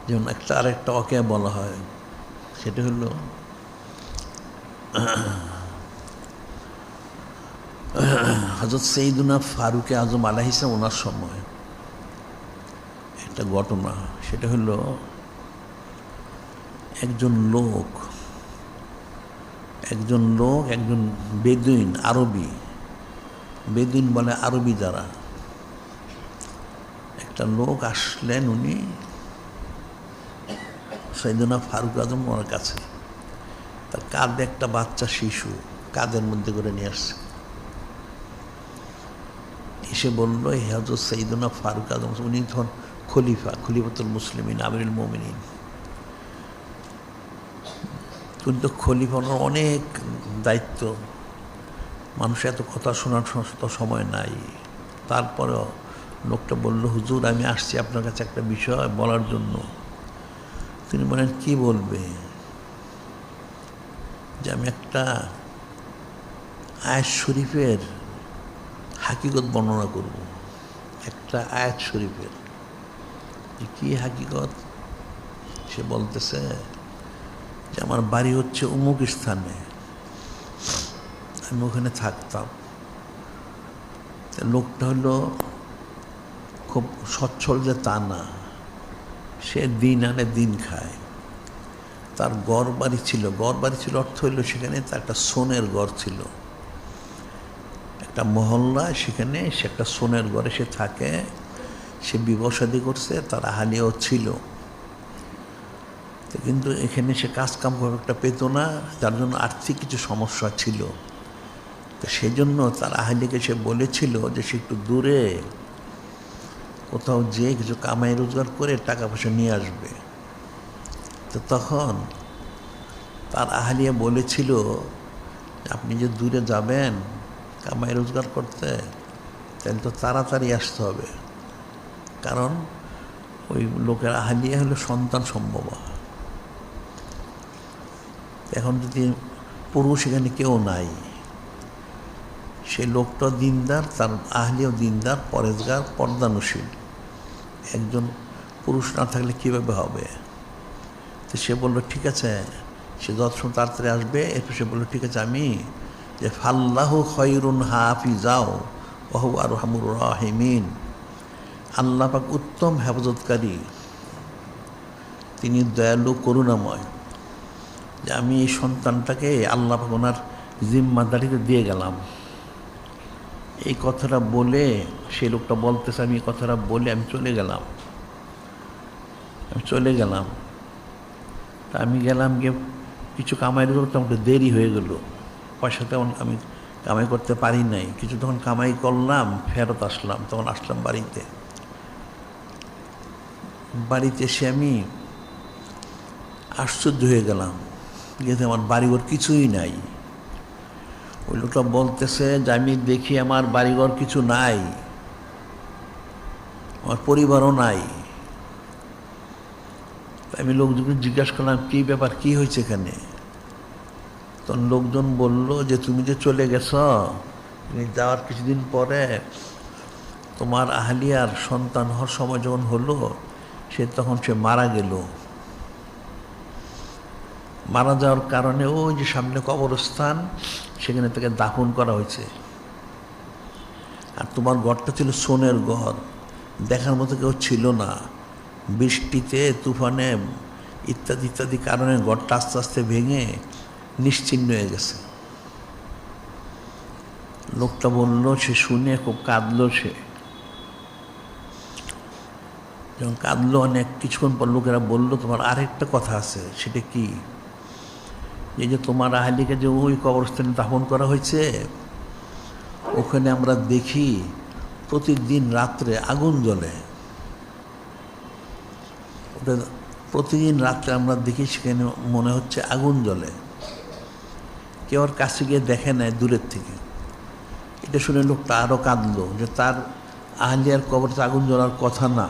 যেমন আরেকটা ওয়াকিয়া বলা হয়, সেটা হলো হযরত সৈয়দুনা ফারুকে আজম আলাইহিস সালাম ওনার সময় একটা ঘটনা। সেটা হলো একজন লোক একজন বেদুইন, আরবি বেদুইন বলে আরবি যারা, একটা লোক আসলেন, উনি সৈয়দুনা ফারুক আজম ওনার কাছে, তার কাঁধে একটা বাচ্চা শিশু কাঁধের মধ্যে করে নিয়ে আসছে। এসে বলল, হে হযরত সৈয়দুনা ফারুক আজম, উনি তখন খলিফাতুল মুসলিমিন, আমিরুল মুমিনিন। কিন্তু খলিফা ওনার অনেক দায়িত্ব, মানুষ এত কথা শোনার সময় নাই। তারপরেও লোকটা বলল, হুজুর আমি আসছি আপনার কাছে একটা বিষয় বলার জন্য। তিনি বলেন, কি বলবে? যে আমি একটা আয়াত শরীফের হাকিকত বর্ণনা করব। একটা আয়াত শরীফের। যে কি হাকিকত? সে বলতেছে যে আমার বাড়ি হচ্ছে অমুক স্থানে, আমি ওখানে থাকতাম। লোকটা হলো খুব সচ্ছল যে তা না, সে দিন আনে দিন খায়। তার ঘর বাড়ি ছিল অর্থ হইল সেখানে তার একটা সোনের ঘর ছিল, একটা মহল্লা, সেখানে সে একটা সোনের ঘরে সে থাকে। সে বিবাহ শাদী করছে, তার আহালিয়াও ছিল, কিন্তু এখানে সে কাজকাম খুব একটা পেত না, যার জন্য আর্থিক কিছু সমস্যা ছিল। তো সেই জন্য তার আহালিকে সে বলেছিল যে সে একটু দূরে কোথাও যেয়ে কিছু কামাই রোজগার করে টাকা পয়সা নিয়ে আসবে। তো তখন তার আহালিয়া বলেছিল, আপনি যে দূরে যাবেন কামাই রোজগার করতে, তাহলে তো তাড়াতাড়ি আসতে হবে, কারণ ওই লোকের আহালিয়া হলো সন্তান সম্ভব। এখন যদি পুরুষ এখানে কেউ নাই, সে লোকটা দিনদার, তার আহলিও দিনদার, পরেজগার, পর্দানুশীল, একজন পুরুষ না থাকলে কীভাবে হবে? তো সে বলল ঠিক আছে, সে যত তাড়াতাড়ি আসবে। এরপর সে বলল ঠিক আছে, আমি যে ফাল্লাহু খয়রুন হাফিজাও ওয়া হুয়া আরহামুর রাহিমিন, আল্লাহ পাক উত্তম হেফাজতকারী, তিনি দয়ালু করুণাময়। যে আমি এই সন্তানটাকে আল্লাহ পাক ওনার জিম্মাদারিতে দিয়ে গেলাম। এই কথাটা বলে সেই লোকটা বলতেছে, আমি এই কথাটা বলে আমি চলে গেলাম। তা আমি গেলাম, গিয়ে কিছু কামাই করতে আমাকে দেরি হয়ে গেল, পয়সা তেমন আমি কামাই করতে পারি নাই। কিছু তখন কামাই করলাম, ফেরত আসলাম, তখন আসলাম বাড়িতে এসে আমি আশ্চর্য হয়ে গেলাম, যেহেতু আমার বাড়িঘর কিছুই নাই। ওই লোকটা বলতেছে যে আমি দেখি আমার বাড়িঘর কিছু নাই, আমার পরিবারও নাই। আমি লোকজনকে জিজ্ঞাসা করলাম, কী ব্যাপার, কী হয়েছে এখানে? তখন লোকজন বলল যে তুমি যে চলে গেছ, তুমি যাওয়ার কিছুদিন পরে তোমার আহলিয়ার সন্তান হওয়ার সময় যখন হলো, তখন সে মারা গেল। মারা যাওয়ার কারণে ওই যে সামনে কবরস্থান, সেখানে তাকে দাফন করা হয়েছে। আর তোমার ঘরটা ছিল সোনের ঘর, দেখার মতো কেউ ছিল না। বৃষ্টিতে, তুফানে, ইত্যাদি কারণে ঘরটা আস্তে আস্তে ভেঙে নিশ্চিহ্ন হয়ে গেছে। লোকটা বলল, সে শুনে খুব কাঁদলো। সে যখন কাঁদলো, অনেক কিছুক্ষণ পর লোকেরা বলল, তোমার আরেকটা কথা আছে। সেটা কি? এই যে তোমার আহলিকে যে ওই কবরস্থানে দাফন করা হয়েছে, ওখানে আমরা দেখি প্রতিদিন রাত্রে আগুন জ্বলে। ওটা প্রতিদিন রাত্রে আমরা দেখি, সেখানে মনে হচ্ছে আগুন জ্বলে। কেউ আর কাছে গিয়ে দেখে নেয়, দূরের থেকে। এটা শুনে লোকটা আরও কাঁদলো, যে তার আহলিয়ার কবরতে আগুন জ্বলার কথা না।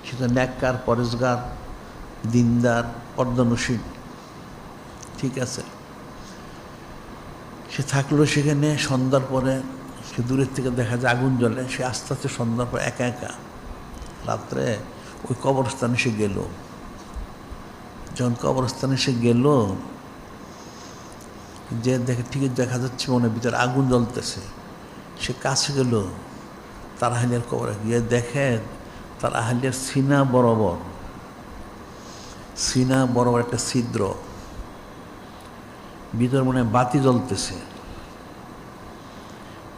সে তো নেককার, পরেজগার, দিনদার, পর্দানুশীল, ঠিক আছে। সে থাকলো সেখানে। সন্ধ্যার পরে সে দূরের থেকে দেখা যায় আগুন জ্বলে। সে আস্তে আস্তে সন্ধ্যার পর একা রাত্রে ওই কবরস্থানে সে গেল। যখন কবরস্থানে সে গেল, যে দেখে ঠিকই দেখা যাচ্ছে মনের ভিতরে আগুন জ্বলতেছে। সে কাছে গেল, তার আহলিয়ার কবরে গিয়ে দেখে তার আহলিয়ার সিনা বরাবর একটা ছিদ্র, ভিতরে মনে হয় বাতি জ্বলতেছে।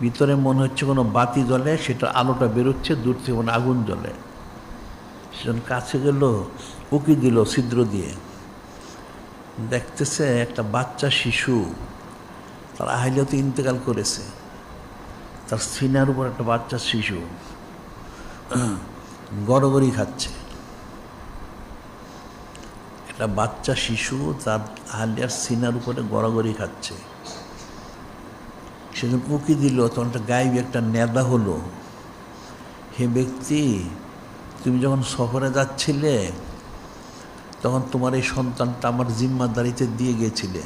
ভিতরে মনে হচ্ছে কোনো বাতি জ্বলে, সেটা আলোটা বেরোচ্ছে, দূর থেকে মনে আগুন জ্বলে। সেজন কাছে গেল, উকি দিল ছিদ্র দিয়ে, দেখতেছে একটা বাচ্চা শিশু, তার আহলিয়াতে ইন্তেকাল করেছে, তার সিনার উপর একটা বাচ্চা শিশু গড়গড়ি খাচ্ছে। একটা বাচ্চা শিশু তার আহলিয়ার সিনার উপরে গড়াগড়ি খাচ্ছে। সেজন্য উকি দিল, তখন একটা গায়েবী একটা নেদা হলো, হে ব্যক্তি, তুমি যখন সফরে যাচ্ছিলে তখন তোমার এই সন্তানটা আমার জিম্মাদারিতে দিয়ে গিয়েছিলে।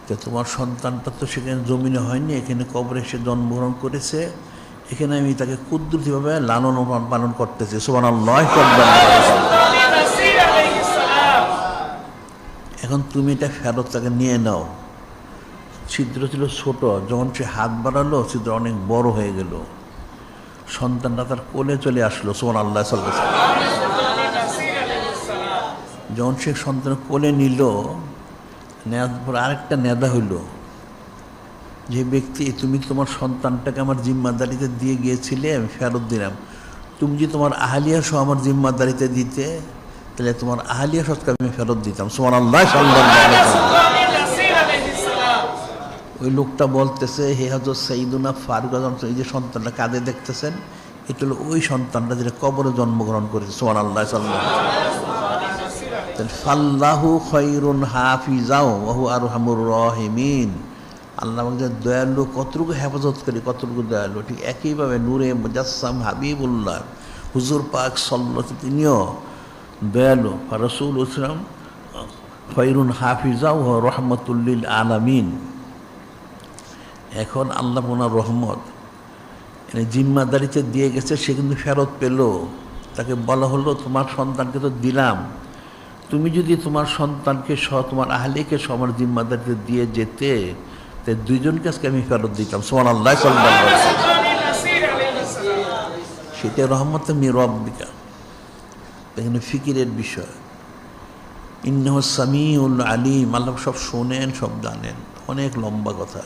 তো তোমার সন্তানটা তো সেখানে জমিনে হয়নি, এখানে কবরে সে জন্মগ্রহণ করেছে, এখানে আমি তাকে কুদ্দুসিভাবে লালন পালন করতেছি। সুবহানাল্লাহ। এখন তুমি এটা ফেরত তাকে নিয়ে নাও। ছিদ্র ছিল ছোট, যখন সে হাত বাড়ালো ছিদ্র অনেক বড় হয়ে গেল, সন্তানটা তার কোলে চলে আসলো। সুবহানাল্লাহ। যখন সে সন্তান কোলে নিল, নেওয়ার পর আরেকটা নেদা হইল, যে ব্যক্তি তুমি তোমার সন্তানটাকে আমার জিম্মাদারিতে দিয়ে গিয়েছিলে, আমি ফেরত দিলাম। তুমি যদি তোমার আহলিয়া সহ আমার জিম্মাদারিতে দিতে, তাহলে তোমার আহলিয়া সহকে আমি ফেরত দিতাম। সুবহানাল্লাহ। ওই লোকটা বলতেছে, হে হযরত সাইয়্যিদুনা ফারুক আযম, এই যে সন্তানটা কাঁধে দেখতেছেন, এটা হলো ওই সন্তানটা যেটা কবরে জন্মগ্রহণ করেছে। সুবহানাল্লাহ। ফাল্লাহু খায়রুন হাফিজাও ওয়া হুয়া আরহামুর রাহিমিন। আল্লাহ আমাদের দয়ালু, কতটুকু হেফাজতকারী, কতটুকু দয়ালু। ঠিক একইভাবে নূরে মুজাসসাম হাবিবুল্লাহ হুজুর পাক সাল্লাল্লাহু, তিনিও দয়ালু। রাসূল ইসলাম খায়রুন হাফিজাও ওয়া রাহমাতুল লিল আলামিন। এখন আল্লাহ ওনার রহমত জিম্মাদারিতে দিয়ে গেছে, সে কিন্তু ফেরত পেল। তাকে বলা হলো, তোমার সন্তানকে তো দিলাম, তুমি যদি তোমার সন্তানকে সহ তোমার আহলিকে সহ আমার জিম্মাদারিতে দিয়ে যেতে, তাই দুইজনকে আজকে আমি ফেরত দিতাম। সুবহানাল্লাহ। সেটা রহমত মির রাব্বিকা। এখানে ফিকিরের বিষয়। ইন্নাহু সামিউল আলিম, আল্লাহ সব শোনেন, সব জানেন। অনেক লম্বা কথা।